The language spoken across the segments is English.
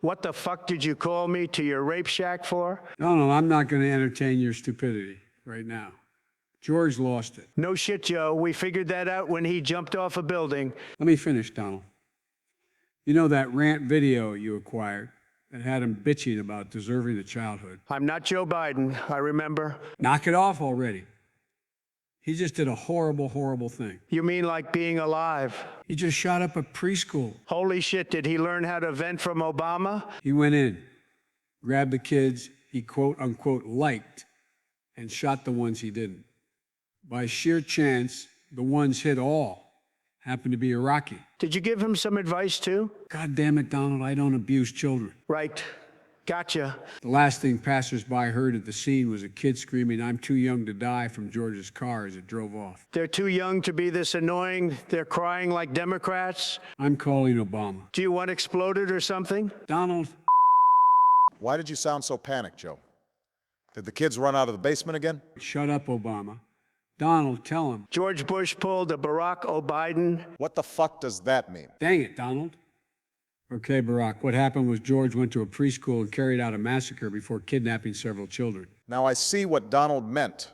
What the fuck did you call me to your rape shack for? No, I'm not going to entertain your stupidity right now. George lost it. No shit, Joe. We figured that out when he jumped off a building. Let me finish, Donald. You know that rant video you acquired that had him bitching about deserving the childhood? I'm not Joe Biden, I remember. Knock it off already. He just did a horrible, horrible thing. You mean like being alive? He just shot up a preschool. Holy shit, did he learn how to vent from Obama? He went in, grabbed the kids he quote-unquote liked, and shot the ones he didn't. By sheer chance, the ones hit all happened to be Iraqi. Did you give him some advice too? God damn it, Donald, I don't abuse children. Right. Gotcha. The last thing passersby heard at the scene was a kid screaming, "I'm too young to die," from George's car as it drove off. They're too young to be this annoying. They're crying like Democrats. I'm calling Obama. Do you want exploded or something? Donald. Why did you sound so panicked, Joe? Did the kids run out of the basement again? Shut up, Obama. Donald, tell him. George Bush pulled a Barack O'Biden. What the fuck does that mean? Dang it, Donald. Okay, Barack, what happened was George went to a preschool and carried out a massacre before kidnapping several children. Now I see what Donald meant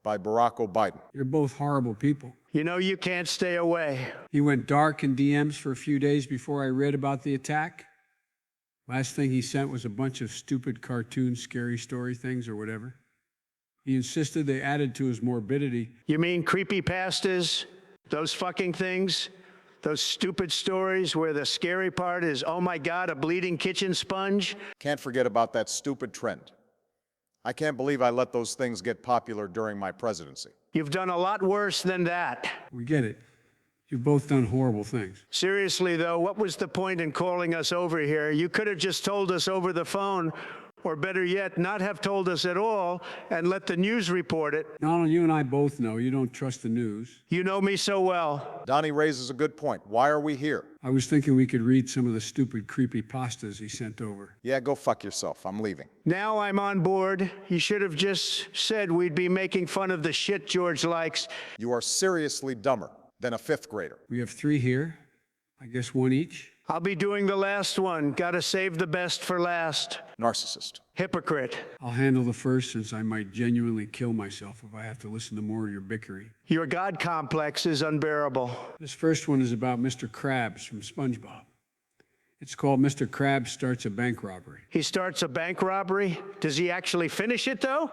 by Barack O'Biden. You're both horrible people. You know you can't stay away. He went dark in DMs for a few days before I read about the attack. Last thing he sent was a bunch of stupid cartoon scary story things or whatever. He insisted they added to his morbidity. You mean creepypastas? Those fucking things? Those stupid stories where the scary part is, oh my God, a bleeding kitchen sponge? Can't forget about that stupid trend. I can't believe I let those things get popular during my presidency. You've done a lot worse than that. We get it. You've both done horrible things. Seriously, though, what was the point in calling us over here? You could have just told us over the phone, or better yet, not have told us at all and let the news report it. Donald, you and I both know you don't trust the news. You know me so well. Donnie raises a good point. Why are we here? I was thinking we could read some of the stupid creepypastas he sent over. Yeah, go fuck yourself. I'm leaving. Now I'm on board. You should have just said we'd be making fun of the shit George likes. You are seriously dumber than a fifth grader. We have 3 here. I guess 1 each. I'll be doing the last one. Gotta save the best for last. Narcissist. Hypocrite. I'll handle the first, since I might genuinely kill myself if I have to listen to more of your bickering. Your God complex is unbearable. This first one is about Mr. Krabs from SpongeBob. It's called Mr. Krabs Starts a Bank Robbery. He starts a bank robbery? Does he actually finish it, though?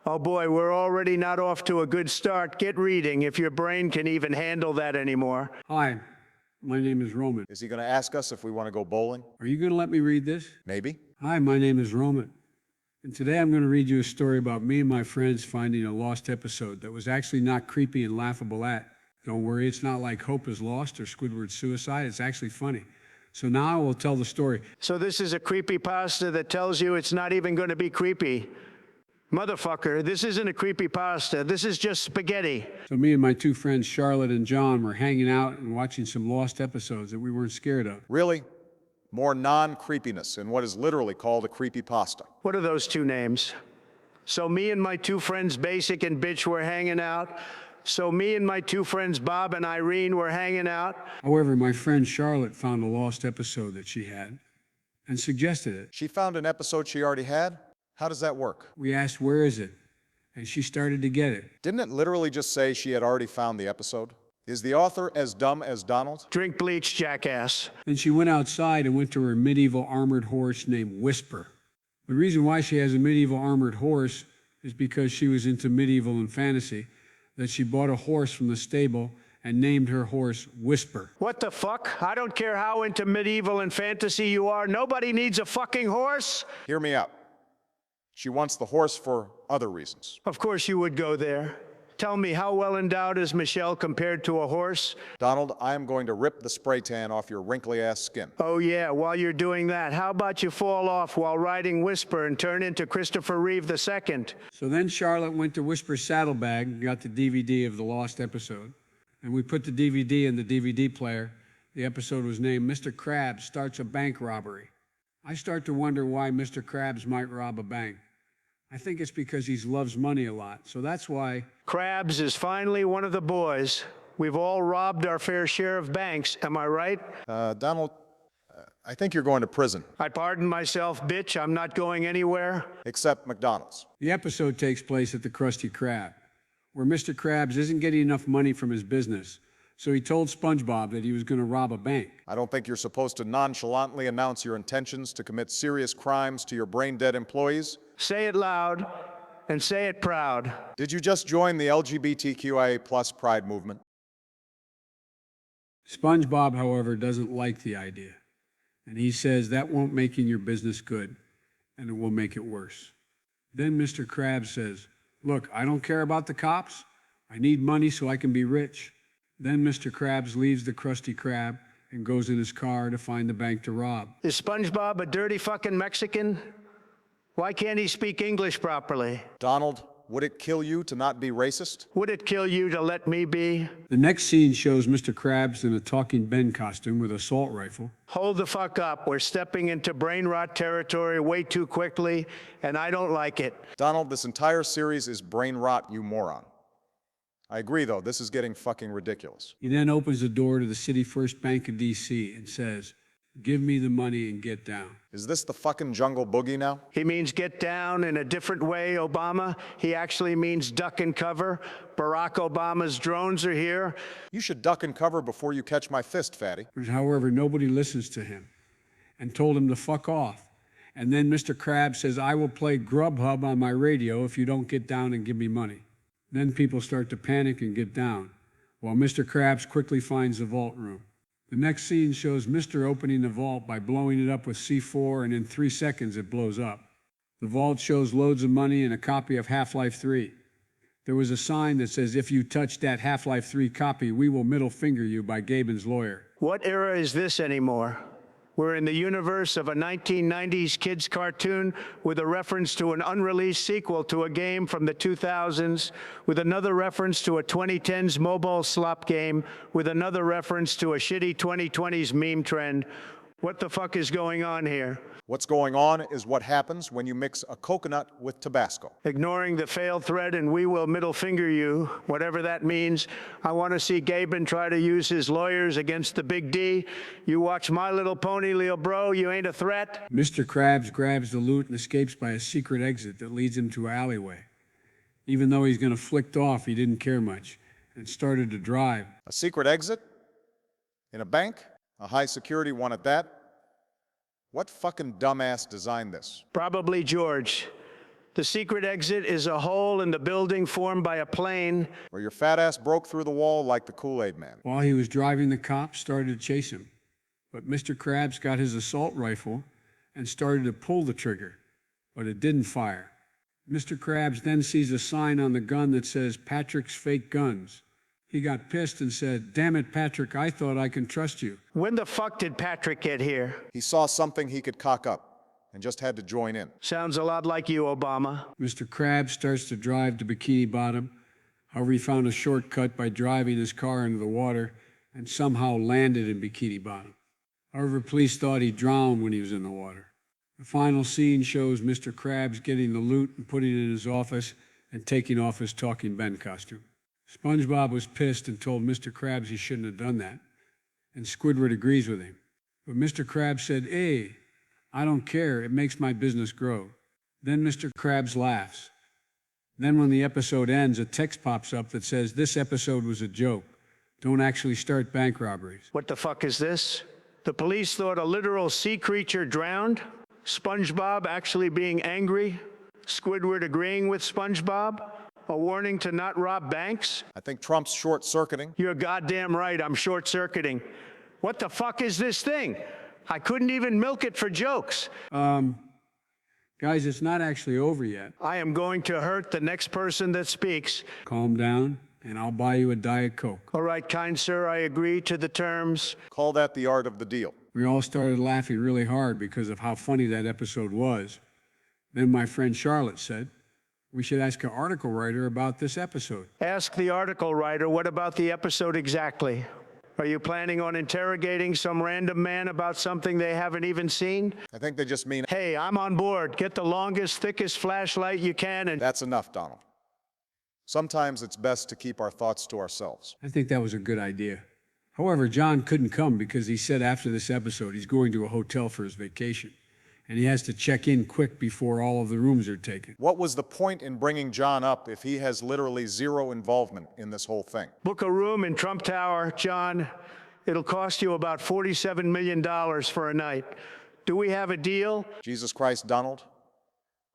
Oh boy, we're already not off to a good start. Get reading if your brain can even handle that anymore. Hi, my name is Roman. Is he going to ask us if we want to go bowling? Are you going to let me read this? Maybe. Hi, my name is Roman. And today I'm going to read you a story about me and my friends finding a lost episode that was actually not creepy and laughable at. Don't worry, it's not like Hope is Lost or Squidward's suicide. It's actually funny. So now I will tell the story. So this is a creepypasta that tells you it's not even going to be creepy. Motherfucker, this isn't a creepypasta. This is just spaghetti. So me and my 2 friends, Charlotte and John, were hanging out and watching some lost episodes that we weren't scared of. Really? More non-creepiness in what is literally called a creepypasta. What are those 2 names? So me and my 2 friends, Basic and Bitch, were hanging out. So me and my 2 friends, Bob and Irene, were hanging out. However, my friend Charlotte found a lost episode that she had and suggested it. She found an episode she already had? How does that work? We asked, where is it? And she started to get it. Didn't it literally just say she had already found the episode? Is the author as dumb as Donald? Drink bleach, jackass. Then she went outside and went to her medieval armored horse named Whisper. The reason why she has a medieval armored horse is because she was into medieval and fantasy, that she bought a horse from the stable and named her horse Whisper. What the fuck? I don't care how into medieval and fantasy you are. Nobody needs a fucking horse. Hear me out. She wants the horse for other reasons. Of course you would go there. Tell me, how well endowed is Michelle compared to a horse? Donald, I am going to rip the spray tan off your wrinkly-ass skin. Oh yeah, while you're doing that, how about you fall off while riding Whisper and turn into Christopher Reeve II? So then Charlotte went to Whisper's saddlebag and got the DVD of the lost episode. And we put the DVD in the DVD player. The episode was named Mr. Krabs Starts a Bank Robbery. I start to wonder why Mr. Krabs might rob a bank. I think it's because he loves money a lot, so that's why. Krabs is finally one of the boys. We've all robbed our fair share of banks, am I right? Donald, I think you're going to prison, I pardon myself, bitch. I'm not going anywhere. except McDonald's. The episode takes place at the Krusty Krab, where Mr. Krabs isn't getting enough money from his business, so he told SpongeBob that he was going to rob a bank. I don't think you're supposed to nonchalantly announce your intentions to commit serious crimes to your brain-dead employees. Say it loud and say it proud. Did you just join the LGBTQIA+ pride movement? SpongeBob, however, doesn't like the idea, and he says that won't make your business good, and it will make it worse. Then Mr. Krabs says, "Look, I don't care about the cops. I need money so I can be rich." Then Mr. Krabs leaves the Krusty Krab and goes in his car to find the bank to rob. Is SpongeBob a dirty fucking Mexican? Why can't he speak English properly? Donald, would it kill you to not be racist? Would it kill you to let me be? The next scene shows Mr. Krabs in a talking Ben costume with an assault rifle. Hold the fuck up. We're stepping into brain rot territory way too quickly, and I don't like it. Donald, this entire series is brain rot, you moron. I agree, though, this is getting fucking ridiculous. He then opens the door to the City First Bank of D.C. and says, "Give me the money and get down." Is this the fucking jungle boogie now? He means get down in a different way, Obama. He actually means duck and cover. Barack Obama's drones are here. You should duck and cover before you catch my fist, fatty. However, nobody listens to him and told him to fuck off. And then Mr. Krabs says, "I will play Grubhub on my radio if you don't get down and give me money." Then people start to panic and get down, while Mr. Krabs quickly finds the vault room. The next scene shows Mr. opening the vault by blowing it up with C4, and in 3 seconds it blows up. The vault shows loads of money and a copy of Half-Life 3. There was a sign that says, "If you touch that Half-Life 3 copy, we will middle finger you," by Gaben's lawyer. What era is this anymore? We're in the universe of a 1990s kids cartoon with a reference to an unreleased sequel to a game from the 2000s, with another reference to a 2010s mobile slop game, with another reference to a shitty 2020s meme trend. What the fuck is going on here? What's going on is what happens when you mix a coconut with Tabasco. Ignoring the failed threat and "we will middle finger you," whatever that means. I want to see Gaben try to use his lawyers against the Big D. You watch My Little Pony, Lil Bro, you ain't a threat. Mr. Krabs grabs the loot and escapes by a secret exit that leads him to an alleyway. Even though he's going to flick off, he didn't care much and started to drive. A secret exit? In a bank? A high security one at that? What fucking dumbass designed this? Probably George. The secret exit is a hole in the building formed by a plane. Where your fat ass broke through the wall like the Kool-Aid Man. While he was driving, the cops started to chase him. But Mr. Krabs got his assault rifle and started to pull the trigger, but it didn't fire. Mr. Krabs then sees a sign on the gun that says "Patrick's Fake Guns." He got pissed and said, "Damn it, Patrick, I thought I can trust you." When the fuck did Patrick get here? He saw something he could cock up and just had to join in. Sounds a lot like you, Obama. Mr. Krabs starts to drive to Bikini Bottom. However, he found a shortcut by driving his car into the water and somehow landed in Bikini Bottom. However, police thought he drowned when he was in the water. The final scene shows Mr. Krabs getting the loot and putting it in his office and taking off his Talking Ben costume. SpongeBob was pissed and told Mr. Krabs he shouldn't have done that, and Squidward agrees with him. But Mr. Krabs said, "Hey, I don't care, it makes my business grow." Then Mr. Krabs laughs. Then when the episode ends, a text pops up that says, "This episode was a joke. Don't actually start bank robberies." What the fuck is this? The police thought a literal sea creature drowned? SpongeBob actually being angry? Squidward agreeing with SpongeBob? A warning to not rob banks? I think Trump's short-circuiting. You're goddamn right, I'm short-circuiting. What the fuck is this thing? I couldn't even milk it for jokes. Guys, it's not actually over yet. I am going to hurt the next person that speaks. Calm down, and I'll buy you a Diet Coke. All right, kind sir, I agree to the terms. Call that the art of the deal. We all started laughing really hard because of how funny that episode was. Then my friend Charlotte said, "We should ask an article writer about this episode." Ask the article writer, what about the episode exactly? Are you planning on interrogating some random man about something they haven't even seen? I think they just mean, Hey, I'm on board. Get the longest, thickest flashlight you can and... that's enough, Donald. Sometimes it's best to keep our thoughts to ourselves. I think that was a good idea. However, John couldn't come because he said after this episode he's going to a hotel for his vacation, and he has to check in quick before all of the rooms are taken. What was the point in bringing John up if he has literally zero involvement in this whole thing? Book a room in Trump Tower, John. It'll cost you about $47 million for a night. Do we have a deal? Jesus Christ, Donald,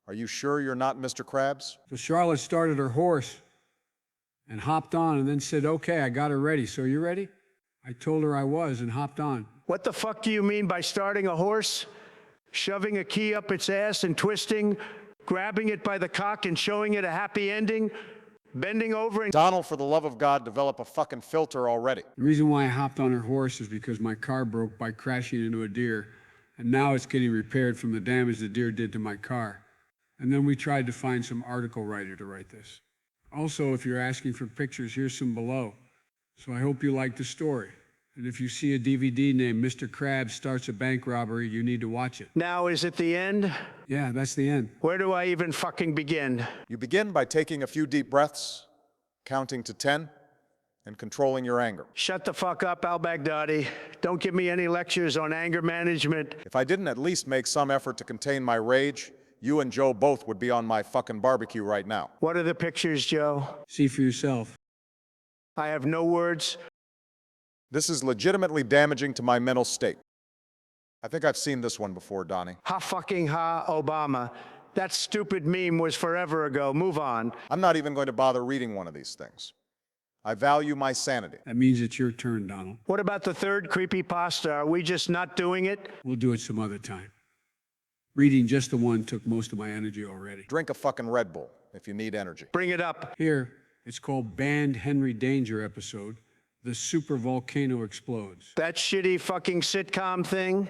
are you sure you're not Mr. Krabs? So Charlotte started her horse and hopped on and then said, okay, I got her ready. So you ready? I told her I was and hopped on. What the fuck do you mean by starting a horse? Shoving a key up its ass and twisting, grabbing it by the cock and showing it a happy ending, bending over and... Donald, for the love of God, develop a fucking filter already. The reason why I hopped on her horse is because my car broke by crashing into a deer, and now it's getting repaired from the damage the deer did to my car. And then we tried to find some article writer to write this. Also, if you're asking for pictures, here's some below. So I hope you like the story. And if you see a DVD named Mr. Krabs Starts a Bank Robbery, you need to watch it. Now, is it the end? Yeah, that's the end. Where do I even fucking begin? You begin by taking a few deep breaths, counting to 10, and controlling your anger. Shut the fuck up, al-Baghdadi. Don't give me any lectures on anger management. If I didn't at least make some effort to contain my rage, you and Joe both would be on my fucking barbecue right now. What are the pictures, Joe? See for yourself. I have no words. This is legitimately damaging to my mental state. I think I've seen this one before, Donnie. Ha fucking ha, Obama. That stupid meme was forever ago. Move on. I'm not even going to bother reading one of these things. I value my sanity. That means it's your turn, Donald. What about the third creepypasta? Are we just not doing it? We'll do it some other time. Reading just the one took most of my energy already. Drink a fucking Red Bull if you need energy. Bring it up. Here, it's called Banned Henry Danger episode. The super volcano explodes. That shitty fucking sitcom thing?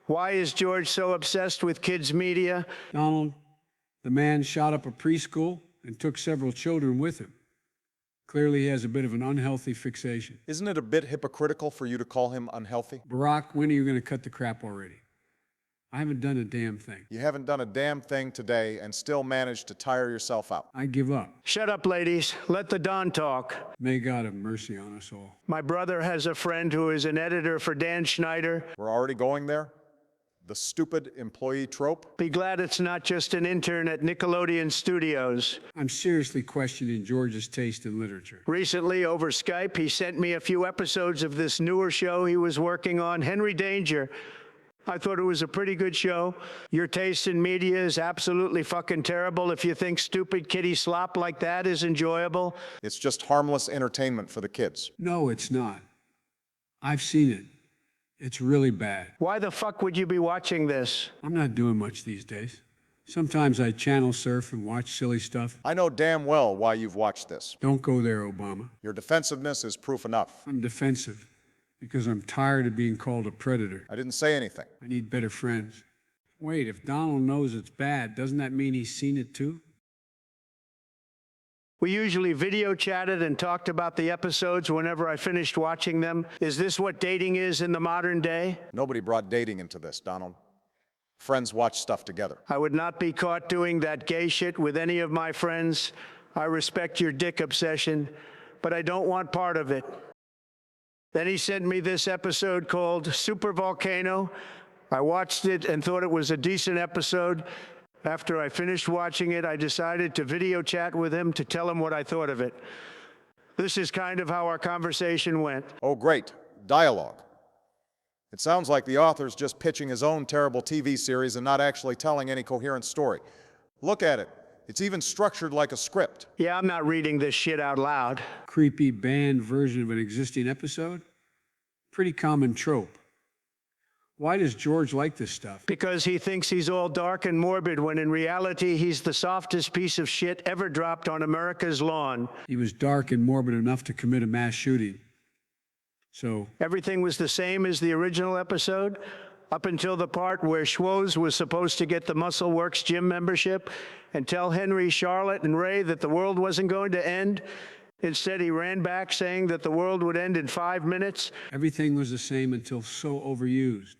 Why is George so obsessed with kids' media? Donald, the man shot up a preschool and took several children with him. Clearly, he has a bit of an unhealthy fixation. Isn't it a bit hypocritical for you to call him unhealthy? Barack, when are you going to cut the crap already? I haven't done a damn thing. You haven't done a damn thing today and still managed to tire yourself out. I give up. Shut up, ladies. Let the Don talk. May God have mercy on us all. My brother has a friend who is an editor for Dan Schneider. We're already going there? The stupid employee trope? Be glad it's not just an intern at Nickelodeon Studios. I'm seriously questioning George's taste in literature. Recently, over Skype, he sent me a few episodes of this newer show he was working on, Henry Danger. I thought it was a pretty good show. Your taste in media is absolutely fucking terrible if you think stupid kitty slop like that is enjoyable. It's just harmless entertainment for the kids. No, it's not. I've seen it. It's really bad. Why the fuck would you be watching this? I'm not doing much these days. Sometimes I channel surf and watch silly stuff. I know damn well why you've watched this. Don't go there, Obama. Your defensiveness is proof enough. I'm defensive because I'm tired of being called a predator. I didn't say anything. I need better friends. Wait, if Donald knows it's bad, doesn't that mean he's seen it too? We usually video chatted and talked about the episodes whenever I finished watching them. Is this what dating is in the modern day? Nobody brought dating into this, Donald. Friends watch stuff together. I would not be caught doing that gay shit with any of my friends. I respect your dick obsession, but I don't want part of it. Then he sent me this episode called Super Volcano. I watched it and thought it was a decent episode. After I finished watching it, I decided to video chat with him to tell him what I thought of it. This is kind of how our conversation went. Oh, great. Dialogue. It sounds like the author's just pitching his own terrible TV series and not actually telling any coherent story. Look at it. It's even structured like a script. Yeah, I'm not reading this shit out loud. Creepy banned version of an existing episode? Pretty common trope. Why does George like this stuff? Because he thinks he's all dark and morbid when in reality he's the softest piece of shit ever dropped on America's lawn. He was dark and morbid enough to commit a mass shooting. So Everything was the same as the original episode, up until the part where Schwoz was supposed to get the Muscle Works gym membership and tell Henry, Charlotte, and Ray that the world wasn't going to end. Instead, he ran back saying that the world would end in 5 minutes. everything was the same until so overused.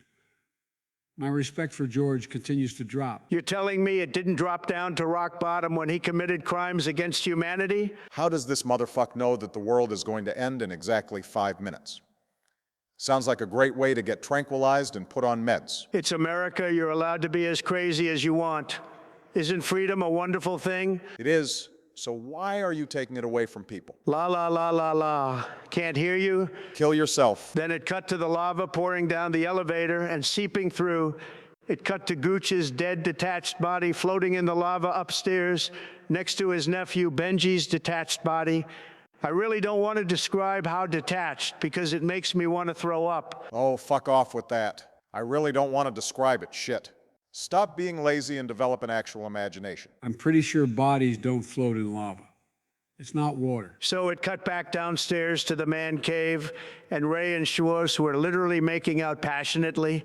My respect for George continues to drop. You're telling me it didn't drop down to rock bottom when he committed crimes against humanity? How does this motherfucker know that the world is going to end in exactly 5 minutes? Sounds like a great way to get tranquilized and put on meds. It's America. You're allowed to be as crazy as you want. Isn't freedom a wonderful thing? It is, so why are you taking it away from people? La la la la la. Can't hear you? Kill yourself. Then it cut to the lava pouring down the elevator and seeping through. It cut to Gooch's dead, detached body floating in the lava upstairs next to his nephew Benji's detached body. I really don't want to describe how detached because it makes me want to throw up. Oh, fuck off with that. I really don't want to describe it, shit. Stop being lazy and develop an actual imagination. I'm pretty sure bodies don't float in lava. It's not water. So it cut back downstairs to the man cave, and Ray and Schwartz were literally making out passionately.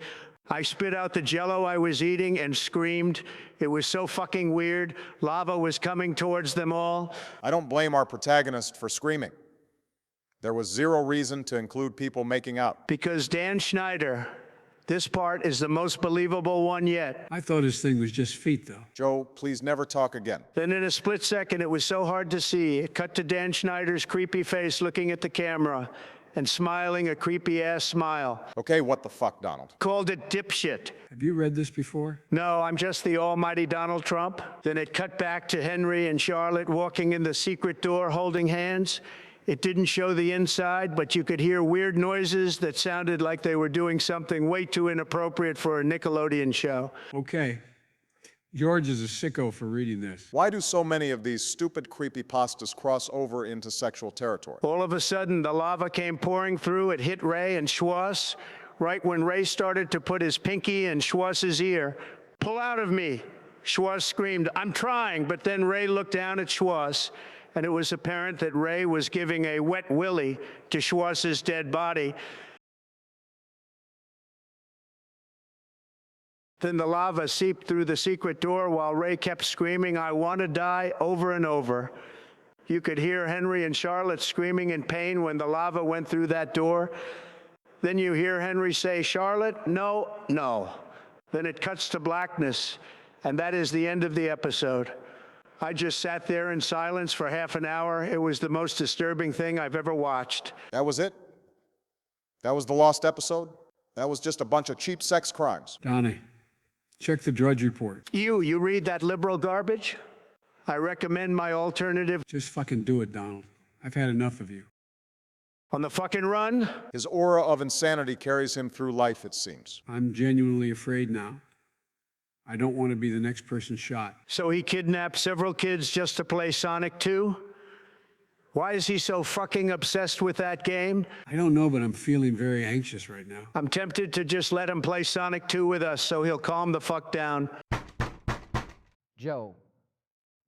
I spit out the Jell-O I was eating and screamed. It was so fucking weird. Lava was coming towards them all. I don't blame our protagonist for screaming. There was zero reason to include people making out. Because Dan Schneider, this part is the most believable one yet. I thought his thing was just feet, though. Joe, please never talk again. Then in a split second, it was so hard to see. It cut to Dan Schneider's creepy face looking at the camera and smiling a creepy-ass smile. Okay, what the fuck, Donald? Called it dipshit. Have you read this before? No, I'm just the almighty Donald Trump. Then it cut back to Henry and Charlotte walking in the secret door holding hands. It didn't show the inside, but you could hear weird noises that sounded like they were doing something way too inappropriate for a Nickelodeon show. Okay. George is a sicko for reading this. Why do so many of these stupid creepypastas cross over into sexual territory? All of a sudden, the lava came pouring through. It hit Ray and Schwartz. Right when Ray started to put his pinky in Schwartz's ear. "Pull out of me," Schwartz screamed. "I'm trying," but then Ray looked down at Schwartz, and it was apparent that Ray was giving a wet willy to Schwartz's dead body. Then the lava seeped through the secret door while Ray kept screaming, "I want to die," over and over. You could hear Henry and Charlotte screaming in pain when the lava went through that door. Then you hear Henry say, "Charlotte, no, no." Then it cuts to blackness, and that is the end of the episode. I just sat there in silence for half an hour. It was the most disturbing thing I've ever watched. That was it? That was the lost episode? That was just a bunch of cheap sex crimes. Donnie, check the Drudge Report. You read that liberal garbage? I recommend my alternative. Just fucking do it, Donald. I've had enough of you. On the fucking run? His aura of insanity carries him through life, it seems. I'm genuinely afraid now. I don't want to be the next person shot. So he kidnapped several kids just to play Sonic 2? Why is he so fucking obsessed with that game? I don't know, but I'm feeling very anxious right now. I'm tempted to just let him play Sonic 2 with us so he'll calm the fuck down. Joe,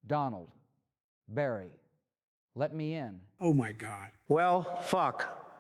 Donald, Barry, let me in. Oh my God. Well, fuck.